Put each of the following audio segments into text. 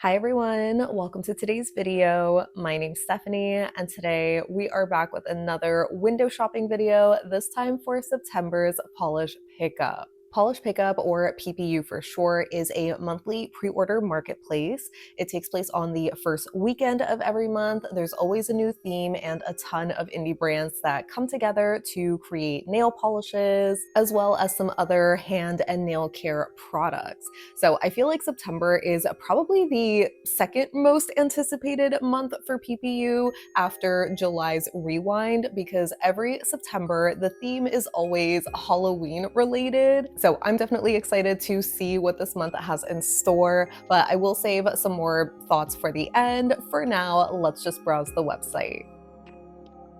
Hi everyone, welcome to today's video. My name's Stephanie and today we are back with another window shopping video, this time for September's Polish Pickup. Polish Pickup, or PPU for short, is a monthly pre-order marketplace. It takes place on the first weekend of every month. There's always a new theme and a ton of indie brands that come together to create nail polishes, as well as some other hand and nail care products. So I feel like September is probably the second most anticipated month for PPU after July's Rewind, because every September the theme is always Halloween related. So I'm definitely excited to see what this month has in store, but I will save some more thoughts for the end. For now, let's just browse the website.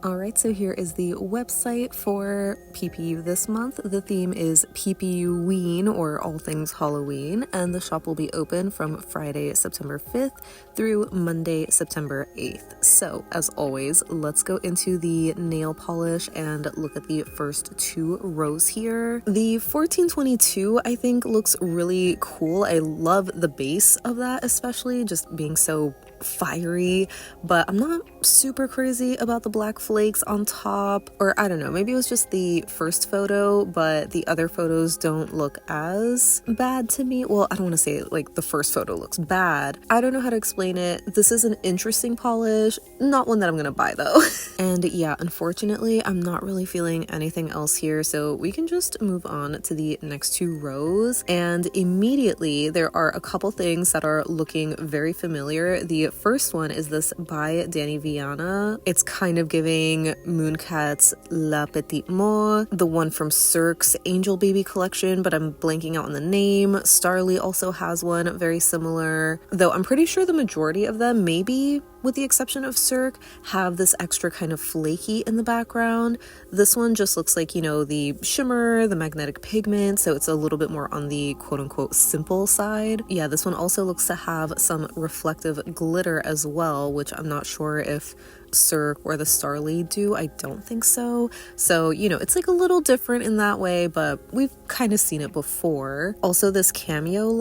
Alright, so here is the website for PPU this month. The theme is PPUWEEN, or All Things Halloween, and the shop will be open from Friday, September 5th through Monday, September 8th. So, as always, let's go into the nail polish and look at the first two rows here. The 1422, I think, looks really cool. I love the base of that, especially just being so fiery, but I'm not super crazy about the black flakes on top, or I don't know, maybe it was just the first photo, but the other photos don't look as bad to me. Well, I don't want to say like the first photo looks bad. I don't know how to explain it. This is an interesting polish, not one that I'm gonna buy though. And yeah, unfortunately, I'm not really feeling anything else here, so we can just move on to the next two rows. And immediately there are a couple things that are looking very familiar. The first one is this by Danny Viana. It's kind of giving Mooncat's La Petite Mort, the one from Cirque's Angel Baby collection, but I'm blanking out on the name. Starly also has one very similar, though I'm pretty sure the majority of them, maybe with the exception of Cirque, have this extra kind of flaky in the background. This one just looks like, you know, the shimmer, the magnetic pigment, so it's a little bit more on the quote-unquote simple side. Yeah, this one also looks to have some reflective glitter as well, which I'm not sure if Cirque or the Starly do. I don't think so. So, you know, it's like a little different in that way, but we've kind of seen it before. Also, this cameo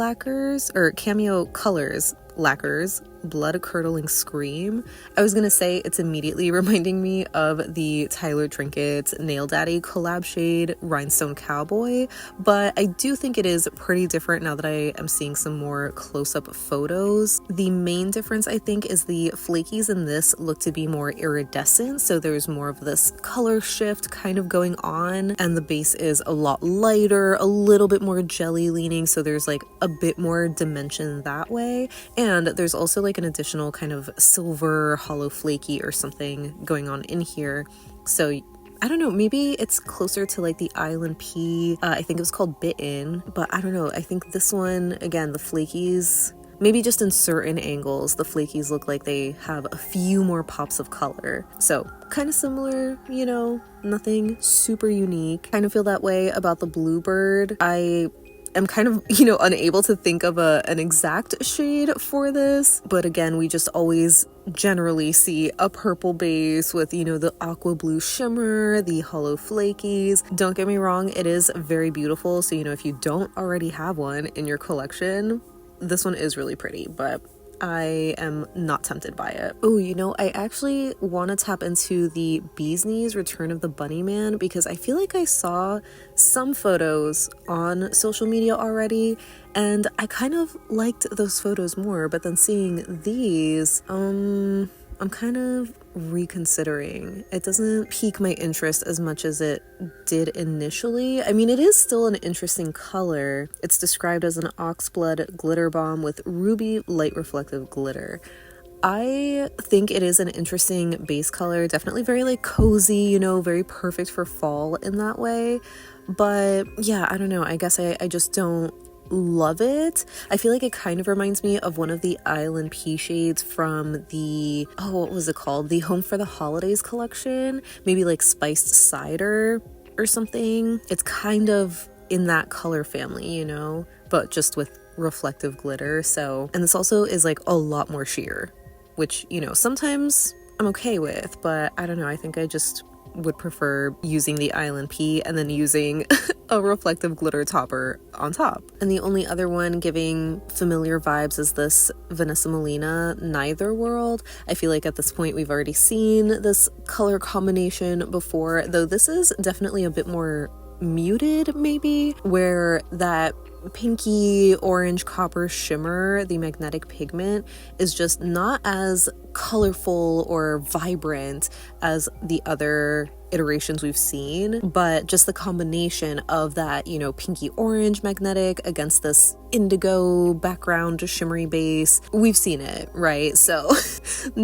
colors lacquers, blood curdling scream. I was gonna say it's immediately reminding me of the Tyler Trinket Nail Daddy collab shade Rhinestone Cowboy, but I do think it is pretty different now that I am seeing some more close-up photos. The main difference, I think, is the flakies in this look to be more iridescent, so there's more of this color shift kind of going on, and the base is a lot lighter, a little bit more jelly leaning, so there's like a bit more dimension that way. And there's also like an additional kind of silver hollow flaky or something going on in here. So I don't know, maybe it's closer to like the Island P. I think it was called Bitten, but I don't know. I think this one, again, the flakies, maybe just in certain angles, the flakies look like they have a few more pops of color. So kind of similar, you know, nothing super unique. Kind of feel that way about the Bluebird. I'm kind of, you know, unable to think of an exact shade for this, but again, we just always generally see a purple base with, you know, the aqua blue shimmer, the hollow flakies. Don't get me wrong, it is very beautiful, so, you know, if you don't already have one in your collection, this one is really pretty, but I am not tempted by it. Oh, you know, I actually want to tap into the Bee's Knees Return of the Bunny Man, because I feel like I saw some photos on social media already and I kind of liked those photos more, but then seeing these, I'm kind of reconsidering. It doesn't pique my interest as much as it did initially. I mean, it is still an interesting color. It's described as an oxblood glitter bomb with ruby light reflective glitter. I think it is an interesting base color, definitely very like cozy, you know, very perfect for fall in that way. But yeah, I don't know, I guess I just don't love it. I feel like it kind of reminds me of one of the Island P shades from the, what was it called? The Home for the Holidays collection, maybe like spiced cider or something. It's kind of in that color family, you know, but just with reflective glitter. So, and this also is like a lot more sheer, which, you know, sometimes I'm okay with, but I don't know, I think I just would prefer using the Island P and then using a reflective glitter topper on top. And the only other one giving familiar vibes is this Vanessa Molina Neither World. I feel like at this point we've already seen this color combination before, though this is definitely a bit more muted maybe, where that pinky orange copper shimmer, the magnetic pigment, is just not as colorful or vibrant as the other iterations we've seen, but just the combination of that, you know, pinky orange magnetic against this indigo background shimmery base, we've seen it, right? So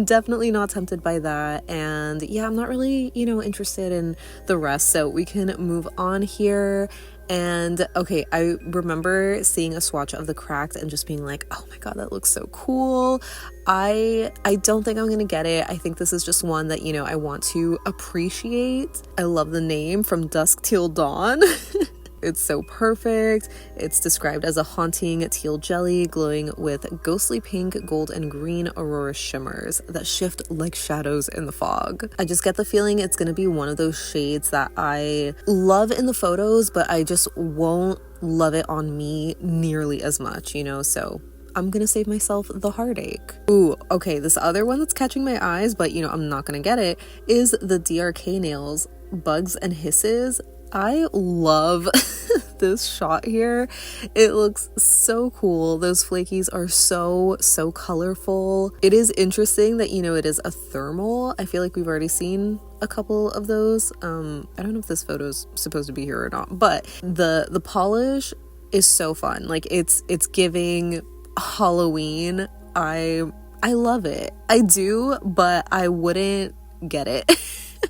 definitely not tempted by that. And yeah, I'm not really, you know, interested in the rest, so we can move on here. And okay, I remember seeing a swatch of the cracked and just being like, oh my god, that looks so cool. I don't think I'm gonna get it. I think this is just one that, you know, I want to appreciate. I love the name, From Dusk Till Dawn. It's so perfect. It's described as a haunting teal jelly glowing with ghostly pink, gold, and green aurora shimmers that shift like shadows in the fog. I just get the feeling it's going to be one of those shades that I love in the photos, but I just won't love it on me nearly as much, you know, so I'm gonna save myself the heartache. Ooh, okay, this other one that's catching my eyes, but you know, I'm not gonna get it, is the DRK Nails Bugs and Hisses. I love this shot here. It looks so cool. Those flakies are so colorful. It is interesting that, you know, it is a thermal. I feel like we've already seen a couple of those. I don't know if this photo's supposed to be here or not, but the polish is so fun. Like it's giving Halloween. I love it. I do, but I wouldn't get it.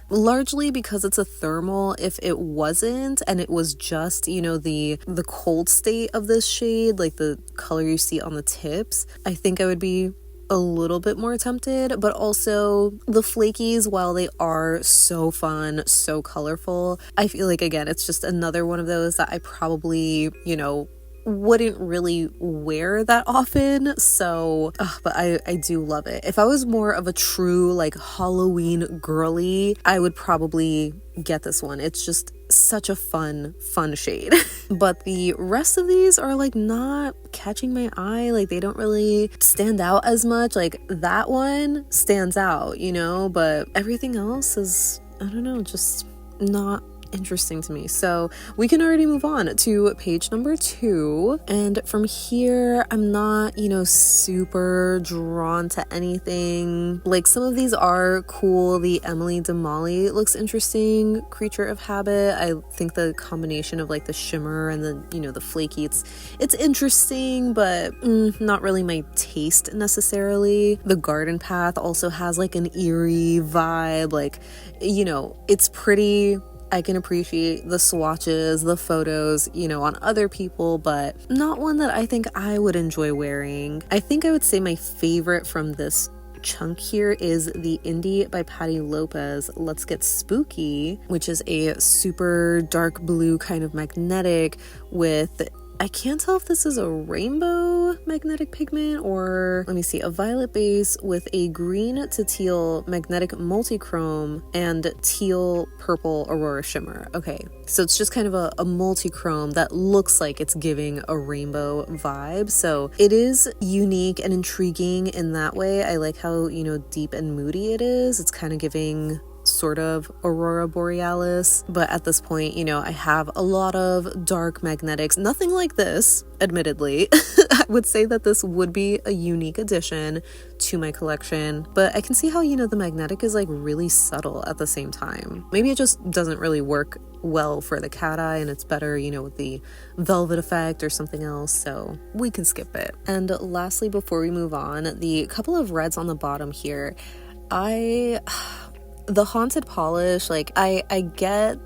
Largely because it's a thermal. If it wasn't and it was just, you know, the cold state of this shade, like the color you see on the tips, I think I would be a little bit more tempted. But also the flakies, while they are so fun, so colorful, I feel like, again, it's just another one of those that I probably, you know, wouldn't really wear that often. So but I do love it. If I was more of a true like Halloween girly, I would probably get this one. It's just such a fun shade. But the rest of these are like not catching my eye. Like they don't really stand out as much. Like that one stands out, you know, but everything else is, I don't know, just not interesting to me. So we can already move on to page number 2, and from here I'm not, you know, super drawn to anything. Like some of these are cool. The Emily Damali looks interesting. Creature of Habit, I think the combination of like the shimmer and the, you know, the flaky, it's interesting, but not really my taste necessarily. The Garden Path also has like an eerie vibe. Like, you know, it's pretty. I can appreciate the swatches, the photos, you know, on other people, but not one that I think I would enjoy wearing. I think I would say my favorite from this chunk here is the Indie by Patty Lopez, Let's Get Spooky, which is a super dark blue kind of magnetic with, I can't tell if this is a rainbow magnetic pigment or, let me see, a violet base with a green to teal magnetic multichrome and teal purple aurora shimmer. Okay, so it's just kind of a multichrome that looks like it's giving a rainbow vibe. So it is unique and intriguing in that way. I like how, you know, deep and moody it is. It's kind of giving sort of aurora borealis, but at this point, you know, I have a lot of dark magnetics, nothing like this, admittedly. I would say that this would be a unique addition to my collection, but I can see how, you know, the magnetic is like really subtle at the same time. Maybe it just doesn't really work well for the cat eye and it's better, you know, with the velvet effect or something else, so we can skip it. And lastly, before we move on, the couple of reds on the bottom here, the haunted polish, like I get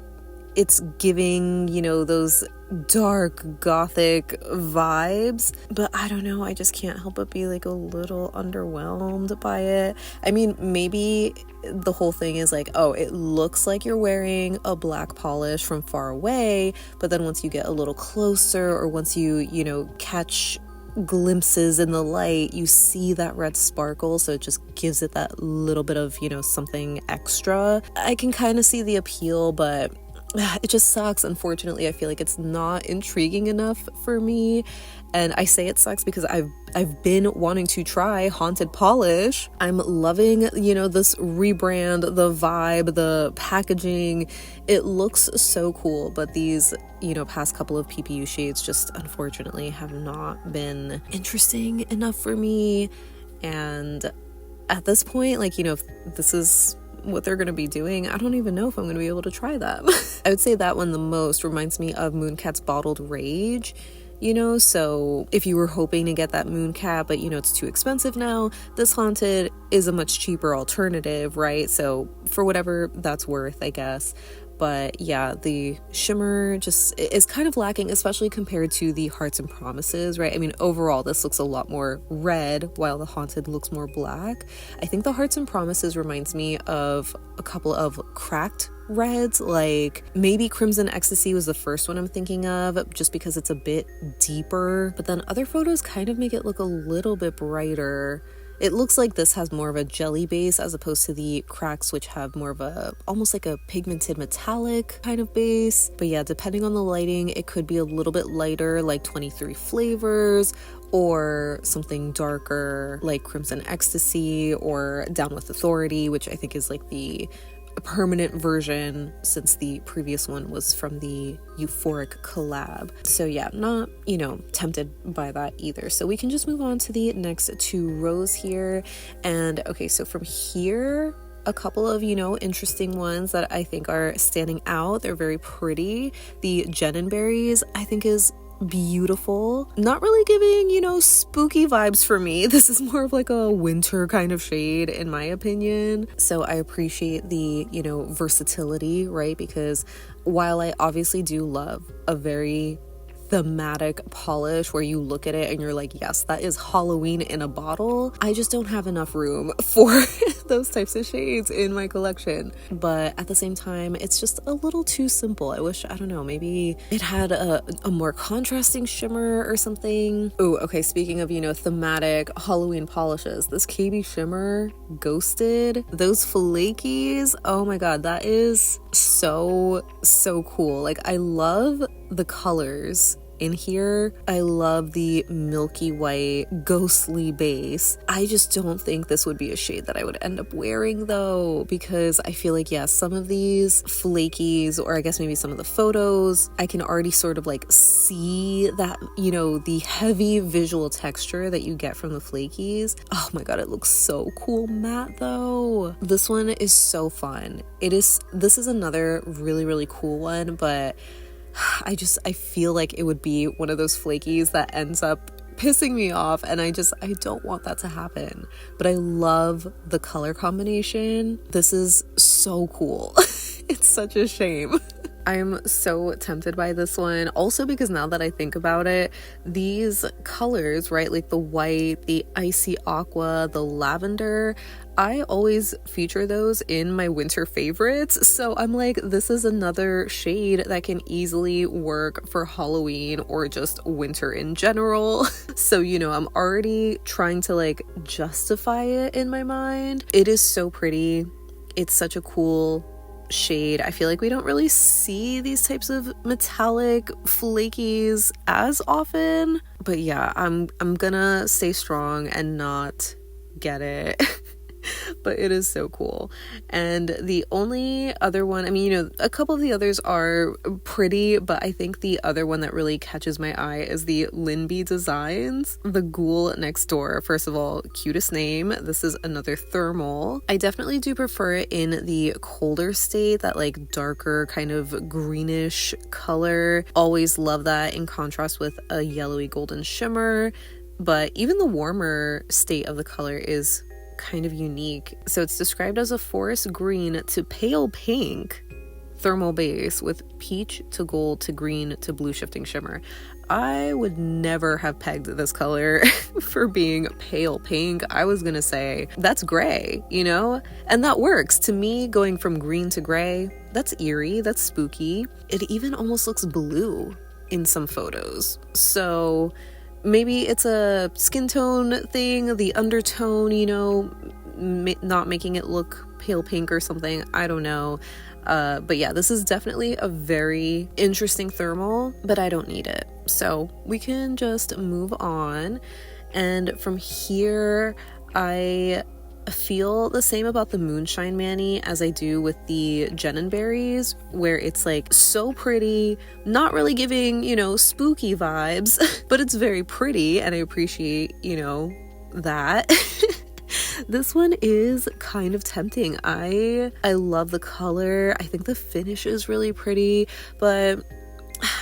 it's giving, you know, those dark gothic vibes, but I don't know, I just can't help but be like a little underwhelmed by it. I mean, maybe the whole thing is like, oh, it looks like you're wearing a black polish from far away, but then once you get a little closer or once you know, catch glimpses in the light, you see that red sparkle, so it just gives it that little bit of, you know, something extra. I can kind of see the appeal, but it just sucks. Unfortunately, I feel like it's not intriguing enough for me. And I say it sucks because I've been wanting to try Haunted Polish. I'm loving, you know, this rebrand, the vibe, the packaging. It looks so cool, but these, you know, past couple of PPU shades just unfortunately have not been interesting enough for me. And at this point, like, you know, if this is what they're going to be doing, I don't even know if I'm going to be able to try them. I would say that one the most reminds me of Mooncat's Bottled Rage, you know, so if you were hoping to get that Mooncat, but you know, it's too expensive now, this Haunted is a much cheaper alternative, right? So for whatever that's worth, I guess. But yeah, the shimmer just is kind of lacking, especially compared to the Hearts and Promises, right? I mean, overall, this looks a lot more red, while the Haunted looks more black. I think the Hearts and Promises reminds me of a couple of cracked reds, like maybe Crimson Ecstasy was the first one I'm thinking of, just because it's a bit deeper. But then other photos kind of make it look a little bit brighter. It looks like this has more of a jelly base as opposed to the cracks, which have more of a almost like a pigmented metallic kind of base. But yeah, depending on the lighting, it could be a little bit lighter, like 23 flavors, or something darker like Crimson Ecstasy or Down with Authority, which I think is like the permanent version, since the previous one was from the Euphoric collab. So yeah, not, you know, tempted by that either. So we can just move on to the next two rows here. And okay, so from here, a couple of, you know, interesting ones that I think are standing out. They're very pretty. The Jenenberries, I think, is beautiful. Not really giving, you know, spooky vibes for me. This is more of like a winter kind of shade in my opinion. So I appreciate the, you know, versatility, right? Because while I obviously do love a very thematic polish where you look at it and you're like, yes, that is Halloween in a bottle, I just don't have enough room for those types of shades in my collection. But at the same time, it's just a little too simple. I wish, I don't know, maybe it had a more contrasting shimmer or something. Oh, okay, speaking of, you know, thematic Halloween polishes, this KB shimmer Ghosted, those flakies, oh my god, that is so cool. Like, I love the colors in here. I love the milky white ghostly base. I just don't think this would be a shade that I would end up wearing though, because I feel like, yeah, some of these flakies, or I guess maybe some of the photos, I can already sort of like see that, you know, the heavy visual texture that you get from the flakies. Oh my god, it looks so cool matte though. This one is so fun. This is another really cool one, but I feel like it would be one of those flakies that ends up pissing me off, and I don't want that to happen. But I love the color combination. This is so cool. It's such a shame. I'm so tempted by this one. Also because now that I think about it, these colors, right, like the white, the icy aqua, the lavender, I always feature those in my winter favorites. So I'm like, this is another shade that can easily work for Halloween or just winter in general. So, you know, I'm already trying to like justify it in my mind. It is so pretty. It's such a cool shade. I feel like we don't really see these types of metallic flakies as often, but yeah, I'm gonna stay strong and not get it. But it is so cool. And the only other one, I mean, you know, a couple of the others are pretty, but I think the other one that really catches my eye is the Linby Designs, the Ghoul Next Door. First of all, cutest name. This is another thermal. I definitely do prefer it in the colder state, that like darker kind of greenish color. Always love that in contrast with a yellowy golden shimmer. But even the warmer state of the color is kind of unique. So it's described as a forest green to pale pink thermal base with peach to gold to green to blue shifting shimmer. I would never have pegged this color for being pale pink. I was gonna say that's gray, you know, and that works. To me, going from green to gray, that's eerie, that's spooky. It even almost looks blue in some photos. So maybe it's a skin tone thing, the undertone, you know, not making it look pale pink or something. I don't know. But yeah, this is definitely a very interesting thermal, but I don't need it. So we can just move on. And from here, I feel the same about the Moonshine Mani as I do with the Berries, where it's like so pretty, not really giving, you know, spooky vibes, but it's very pretty and I appreciate, you know, that. This one is kind of tempting. I love the color. I think the finish is really pretty, but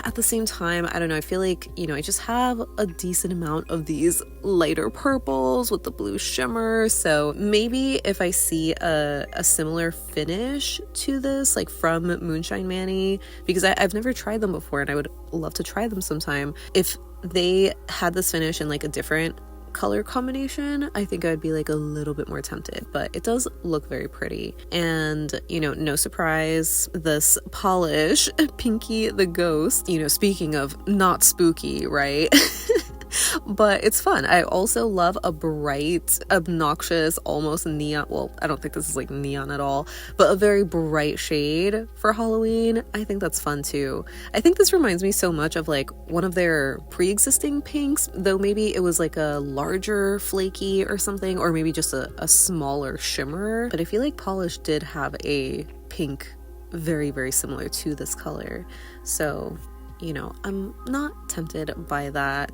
at the same time, I don't know, I feel like, you know, I just have a decent amount of these lighter purples with the blue shimmer. So maybe if I see a similar finish to this, like from Moonshine Mani, because I've never tried them before and I would love to try them sometime. If they had this finish in like a different color combination, I think I'd be like a little bit more tempted, but it does look very pretty. And, you know, no surprise, this polish, Pinky the Ghost, you know, speaking of not spooky, right? But it's fun. I also love a bright, obnoxious, almost neon, well, I don't think this is like neon at all, but a very bright shade for Halloween. I think that's fun too. I think this reminds me so much of like one of their pre-existing pinks, though maybe it was like a larger flaky or something, or maybe just a smaller shimmer. But I feel like Polish did have a pink very, very similar to this color. So, you know, I'm not tempted by that.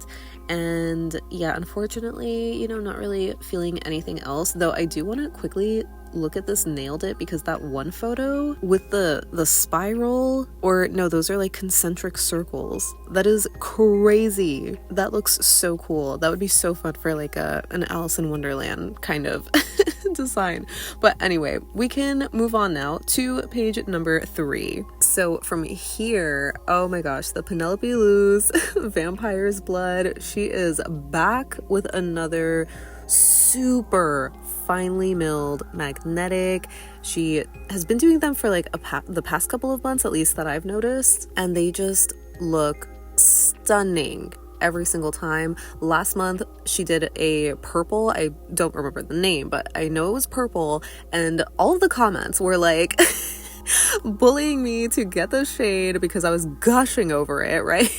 And yeah, unfortunately, you know, not really feeling anything else, though I do want to quickly look at this Nailed It, because that one photo with the spiral, or no, those are like concentric circles, that is crazy. That looks so cool. That would be so fun for like an Alice in Wonderland kind of design. But anyway, we can move on now to page number 3. So from here, oh my gosh, the Penelope Luz Vampire's Blood, she is back with another super finely milled magnetic. She has been doing them for like the past couple of months, at least, that I've noticed, and they just look stunning every single time. Last month she did a purple, I don't remember the name, but I know it was purple, and all of the comments were like bullying me to get the shade because I was gushing over it, right?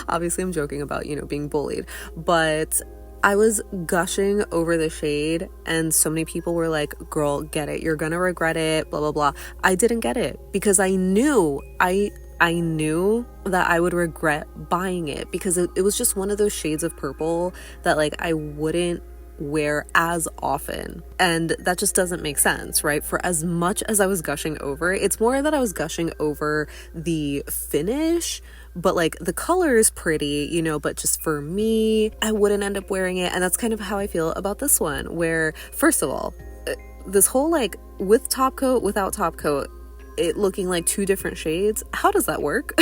Obviously I'm joking about, you know, being bullied, but I was gushing over the shade and so many people were like, girl, get it, you're gonna regret it, blah blah blah. I didn't get it because I knew that I would regret buying it, because it was just one of those shades of purple that like I wouldn't wear as often, and that just doesn't make sense, right? For as much as I was gushing over it, it's more that I was gushing over the finish, but like the color is pretty, you know, but just for me, I wouldn't end up wearing it. And that's kind of how I feel about this one, where first of all, this whole like with top coat, without top coat, it looking like 2 different shades, how does that work?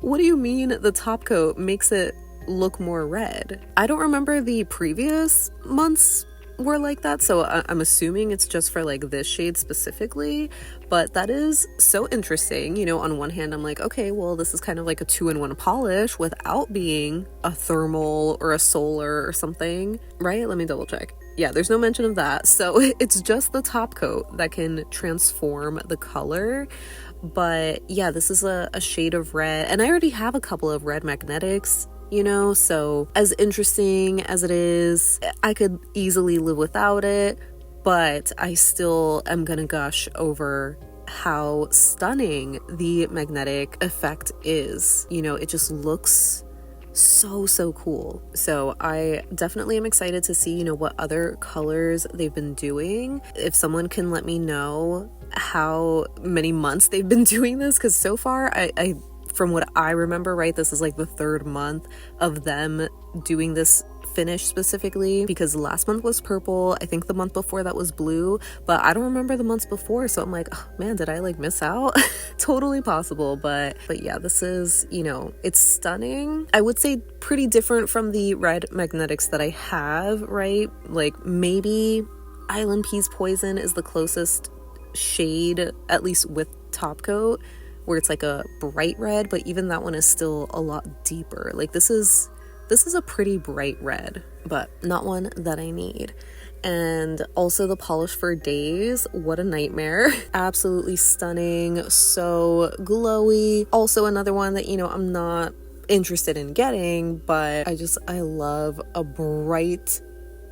What do you mean the top coat makes it look more red? I don't remember the previous months were like that, so I'm assuming it's just for like this shade specifically, but that is so interesting. You know, on one hand I'm like, okay, well, this is kind of like a 2-in-1 polish without being a thermal or a solar or something, right? Let me double check. Yeah, there's no mention of that, so it's just the top coat that can transform the color. But yeah, this is a shade of red, and I already have a couple of red magnetics, you know, so as interesting as it is, I could easily live without it, but I still am gonna gush over how stunning the magnetic effect is. You know, it just looks so cool. So I definitely am excited to see, you know, what other colors they've been doing. If someone can let me know how many months they've been doing this, because so far I from what I remember, right, this is like the 3rd month of them doing this finish specifically, because last month was purple, I think the month before that was blue, but I don't remember the months before, so I'm like, oh man, did I like miss out? Totally possible, but yeah, this is, you know, it's stunning. I would say pretty different from the red magnetics that I have, right? Like maybe Island Peas Poison is the closest shade, at least with top coat, where it's like a bright red, but even that one is still a lot deeper. Like this is This is a pretty bright red, but not one that I need. And also the polish for days, what a nightmare. Absolutely stunning, so glowy. Also another one that, you know, I'm not interested in getting, but I love a bright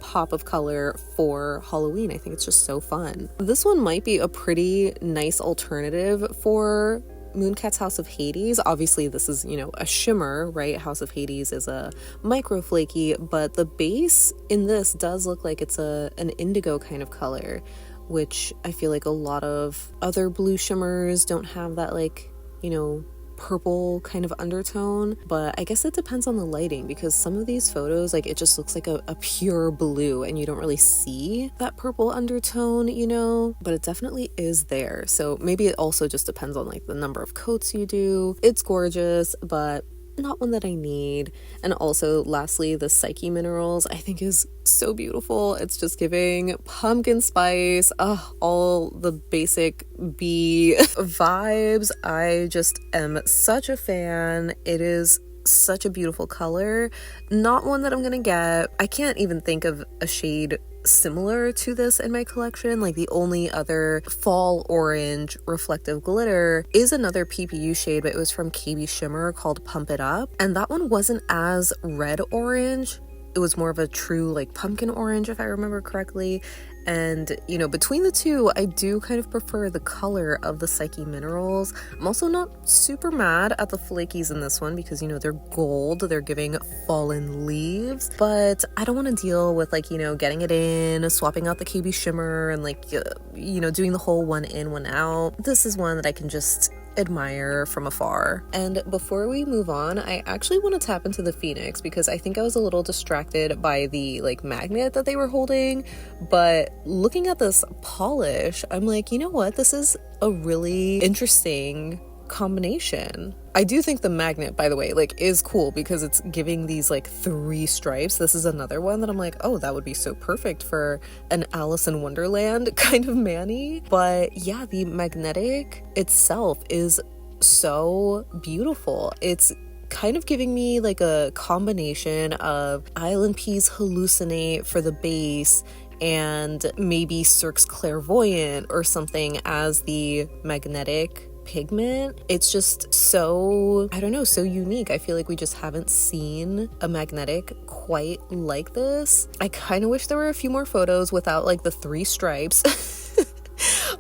pop of color for Halloween. I think it's just so fun. This one might be a pretty nice alternative for Mooncat's House of Hades. Obviously this is, you know, a shimmer, right? House of Hades is a micro flaky, but the base in this does look like it's an indigo kind of color, which I feel like a lot of other blue shimmers don't have that, like, you know, purple kind of undertone. But I guess it depends on the lighting, because some of these photos, like, it just looks like a pure blue and you don't really see that purple undertone, you know, but it definitely is there. So maybe it also just depends on like the number of coats you do. It's gorgeous, but not one that I need. And also lastly, the Psyche Minerals I think is so beautiful. It's just giving pumpkin spice, all the basic bee vibes. I just am such a fan. It is such a beautiful color. Not one that I'm gonna get. I can't even think of a shade similar to this in my collection. Like, the only other fall orange reflective glitter is another PPU shade, but it was from KB Shimmer called Pump It Up, and that one wasn't as red orange. It was more of a true like pumpkin orange, if I remember correctly. And, you know, between the two, I do kind of prefer the color of the Psyche Minerals. I'm also not super mad at the flakies in this one because, you know, they're gold, they're giving fallen leaves, but I don't want to deal with, like, you know, getting it in, swapping out the KB Shimmer, and like, you know, doing the whole one in, one out. This is one that I can just admire from afar. And before we move on, I actually want to tap into the Phoenix because I think I was a little distracted by the like magnet that they were holding, but looking at this polish, I'm like, you know what, this is a really interesting combination. I do think the magnet, by the way, like, is cool because it's giving these like 3 stripes. This is another one that I'm like, oh, that would be so perfect for an Alice in Wonderland kind of mani. But yeah, the magnetic itself is so beautiful. It's kind of giving me like a combination of Island Peas Hallucinate for the base and maybe Cirque's Clairvoyant or something as the magnetic pigment. It's just so, I don't know, so unique. I feel like we just haven't seen a magnetic quite like this. I kind of wish there were a few more photos without like the 3 stripes.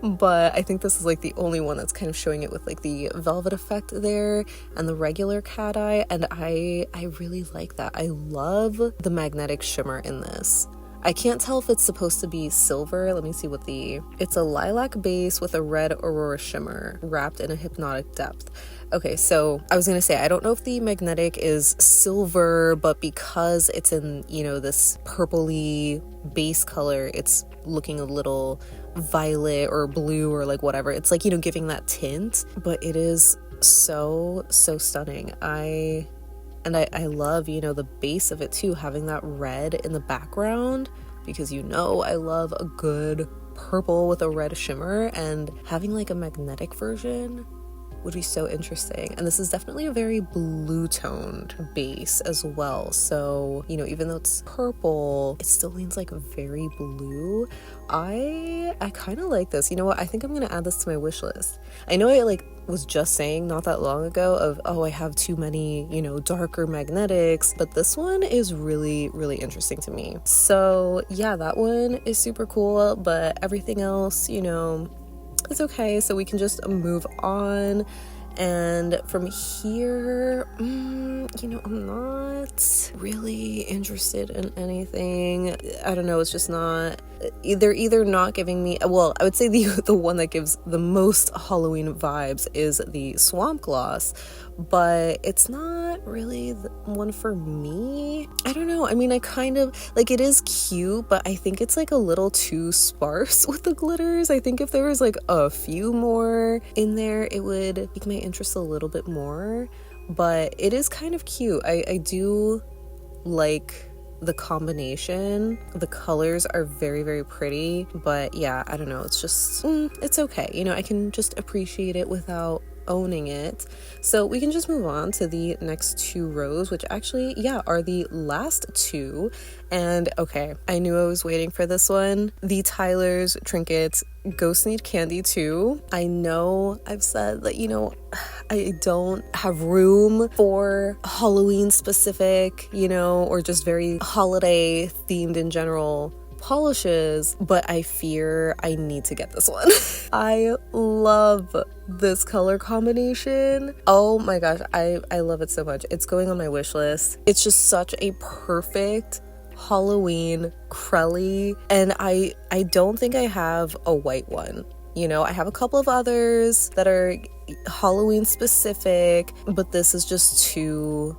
But I think this is like the only one that's kind of showing it with like the velvet effect there and the regular cat eye, and I really like that. I love the magnetic shimmer in this. I can't tell if it's supposed to be silver. Let me see what it's a lilac base with a red aurora shimmer wrapped in a hypnotic depth. Okay, so I was gonna say, I don't know if the magnetic is silver, but because it's in, you know, this purpley base color, it's looking a little violet or blue or like whatever. It's like, you know, giving that tint, but it is so stunning. I love, you know, the base of it too, having that red in the background, because, you know, I love a good purple with a red shimmer, and having like a magnetic version would be so interesting. And this is definitely a very blue toned base as well, so, you know, even though it's purple, it still leans like very blue. I kind of like this. You know what, I think I'm gonna add this to my wish list. I know I like was just saying not that long ago of, oh, I have too many, you know, darker magnetics, but this one is really interesting to me. So yeah, that one is super cool, but everything else, you know, it's okay. So we can just move on. And from here, you know, I'm not really interested in anything. I don't know, it's just not, they're either not giving me, well, I would say the one that gives the most Halloween vibes is the Swamp Gloss, but it's not really the one for me. I don't know, I mean, I kind of, like, it is cute, but I think it's like a little too sparse with the glitters. I think if there was like a few more in there, it would pique my interest a little bit more, but it is kind of cute. I do like the combination. The colors are very pretty, but yeah, I don't know, it's just it's okay, you know, I can just appreciate it without owning it. So we can just move on to the next 2 rows, which actually, yeah, are the last 2. And okay, I knew I was waiting for this one. The Tyler's Trinkets Ghost Need Candy 2. I know I've said that, you know, I don't have room for Halloween specific, you know, or just very holiday themed in general polishes, but I fear I need to get this one. I love this color combination. Oh my gosh, I love it so much. It's going on my wish list. It's just such a perfect Halloween crelly, and I don't think I have a white one. You know, I have a couple of others that are Halloween specific, but this is just too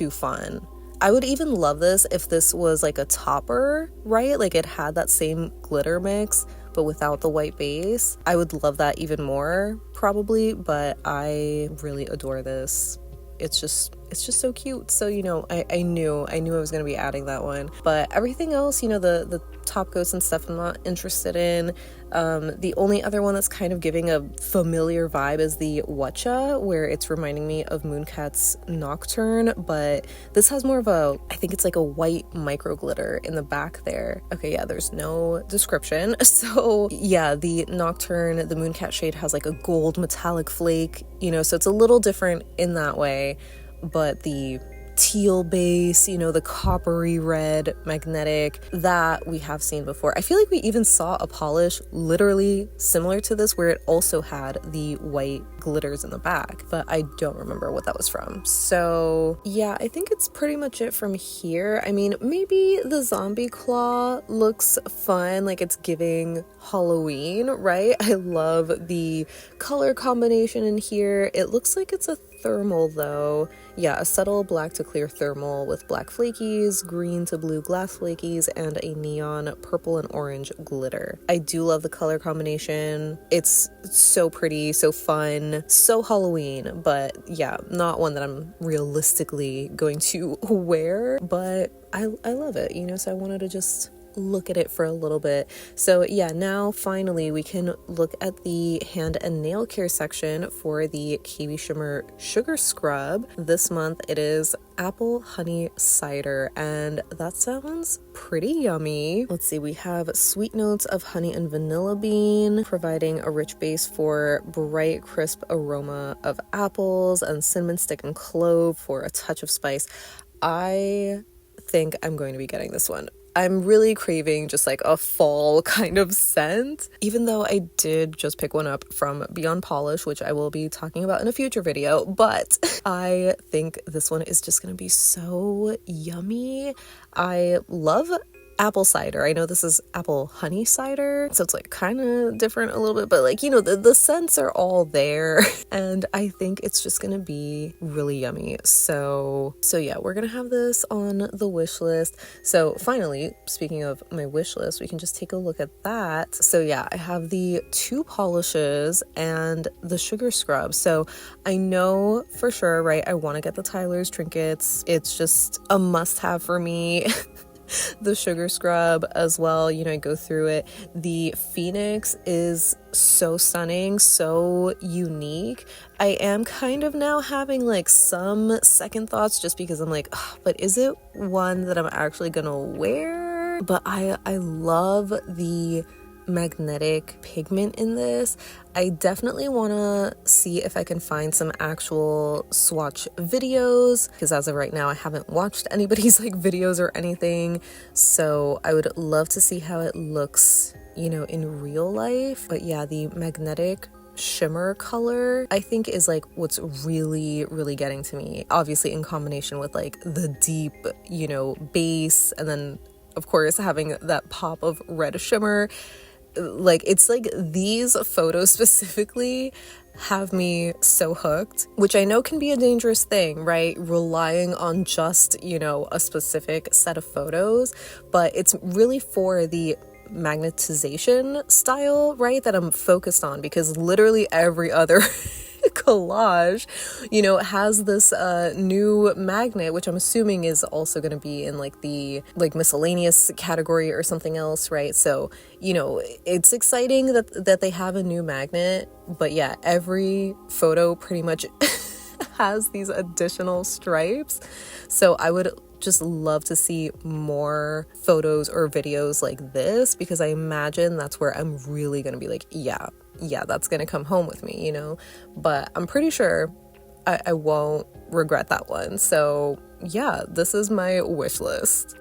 fun. I would even love this if this was like a topper, right? Like it had that same glitter mix, but without the white base. I would love that even more, probably, but I really adore this. It's just so cute. So, you know, I knew I was going to be adding that one, but everything else, you know, the top coats and stuff I'm not interested in. The only other one that's kind of giving a familiar vibe is the Watcha, where it's reminding me of Mooncat's Nocturne, but this has more of a, I think it's like a white micro glitter in the back there. Okay, yeah, there's no description. So yeah, the Nocturne, the Mooncat shade has like a gold metallic flake, you know, so it's a little different in that way, but the teal base, you know, the coppery red magnetic, that we have seen before. I feel like we even saw a polish literally similar to this where it also had the white glitters in the back, but I don't remember what that was from. So yeah, I think it's pretty much it from here. I mean, maybe the zombie claw looks fun, like it's giving Halloween, right? I love the color combination in here. It looks like it's a thermal though. Yeah, a subtle black to clear thermal with black flakies, green to blue glass flakies, and a neon purple and orange glitter. I do love the color combination. It's so pretty, so fun, so Halloween, but yeah, not one that I'm realistically going to wear, but I love it, you know, so I wanted to just look at it for a little bit. So yeah, now finally we can look at the hand and nail care section for the Kiwi Shimmer Sugar Scrub. This month it is apple honey cider, and that sounds pretty yummy. Let's see, we have sweet notes of honey and vanilla bean, providing a rich base for bright crisp aroma of apples, and cinnamon stick and clove for a touch of spice. I think I'm going to be getting this one. I'm really craving just like a fall kind of scent, even though I did just pick one up from Beyond Polish, which I will be talking about in a future video, but I think this one is just gonna be so yummy. I love apple cider. I know this is apple honey cider, so it's like kind of different a little bit, but like, you know, the scents are all there, and I think it's just gonna be really yummy. So yeah, we're gonna have this on the wish list. So finally, speaking of my wish list, we can just take a look at that. So yeah, I have the 2 polishes and the sugar scrub. So I know for sure, right, I want to get the Tyler's Trinkets. It's just a must-have for me. The sugar scrub as well, you know, I go through it. The Phoenix is so stunning, so unique. I am kind of now having like some second thoughts just because I'm like, oh, but is it one that I'm actually gonna wear? But I love the magnetic pigment in this. I definitely want to see if I can find some actual swatch videos, because as of right now I haven't watched anybody's like videos or anything, so I would love to see how it looks, you know, in real life. But yeah, the magnetic shimmer color I think is like what's really getting to me, obviously in combination with like the deep, you know, base, and then of course having that pop of red shimmer. Like, it's like these photos specifically have me so hooked, which I know can be a dangerous thing, right? Relying on just, you know, a specific set of photos, but it's really for the magnetization style, right, that I'm focused on, because literally every other collage, you know, has this new magnet, which I'm assuming is also going to be in like the miscellaneous category or something else, right? So, you know, it's exciting that they have a new magnet, but yeah, every photo pretty much has these additional stripes. So I would just love to see more photos or videos like this, because I imagine that's where I'm really gonna be like, yeah, that's gonna come home with me, you know? But I'm pretty sure I won't regret that one. So yeah, this is my wish list.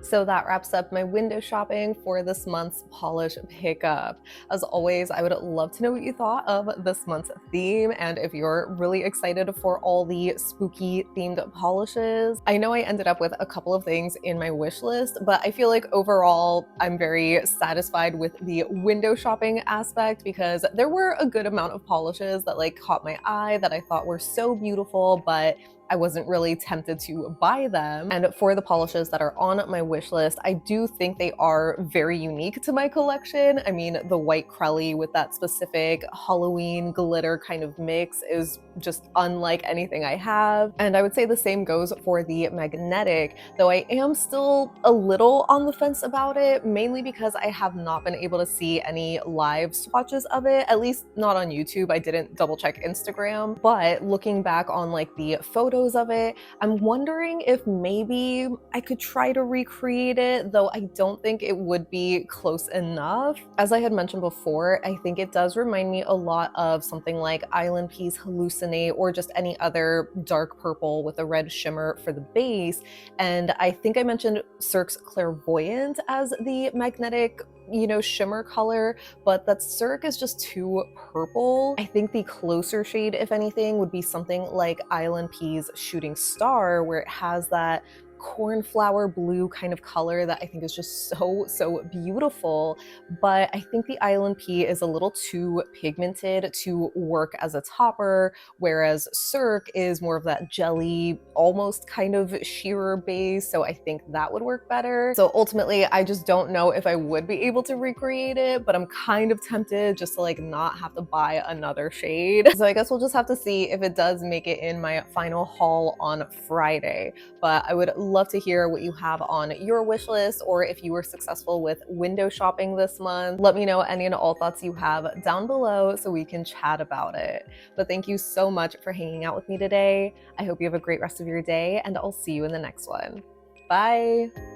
So that wraps up my window shopping for this month's polish pickup. As always, I would love to know what you thought of this month's theme and if you're really excited for all the spooky themed polishes. I know I ended up with a couple of things in my wish list, but I feel like overall I'm very satisfied with the window shopping aspect, because there were a good amount of polishes that like caught my eye that I thought were so beautiful, but I wasn't really tempted to buy them. And for the polishes that are on my wish list, I do think they are very unique to my collection. I mean, the white Crelly with that specific Halloween glitter kind of mix is just unlike anything I have. And I would say the same goes for the magnetic, though I am still a little on the fence about it, mainly because I have not been able to see any live swatches of it, at least not on YouTube. I didn't double check Instagram, but looking back on like the photos of it, I'm wondering if maybe I could try to recreate it, though I don't think it would be close enough. As I had mentioned before, I think it does remind me a lot of something like Island Pea's Hallucinate, or just any other dark purple with a red shimmer for the base. And I think I mentioned Cirque's Clairvoyant as the magnetic, you know, shimmer color, but that Cirque is just too purple. I think the closer shade, if anything, would be something like Island Pea's Shooting Star, where it has that cornflower blue kind of color that I think is just so beautiful. But I think the Island Pea is a little too pigmented to work as a topper, whereas Cirque is more of that jelly, almost kind of shearer base, so I think that would work better. So ultimately, I just don't know if I would be able to recreate it, but I'm kind of tempted just to like not have to buy another shade. So I guess we'll just have to see if it does make it in my final haul on Friday. But I would love to hear what you have on your wish list, or if you were successful with window shopping this month. Let me know any and all thoughts you have down below so we can chat about it. But thank you so much for hanging out with me today. I hope you have a great rest of your day, and I'll see you in the next one. Bye!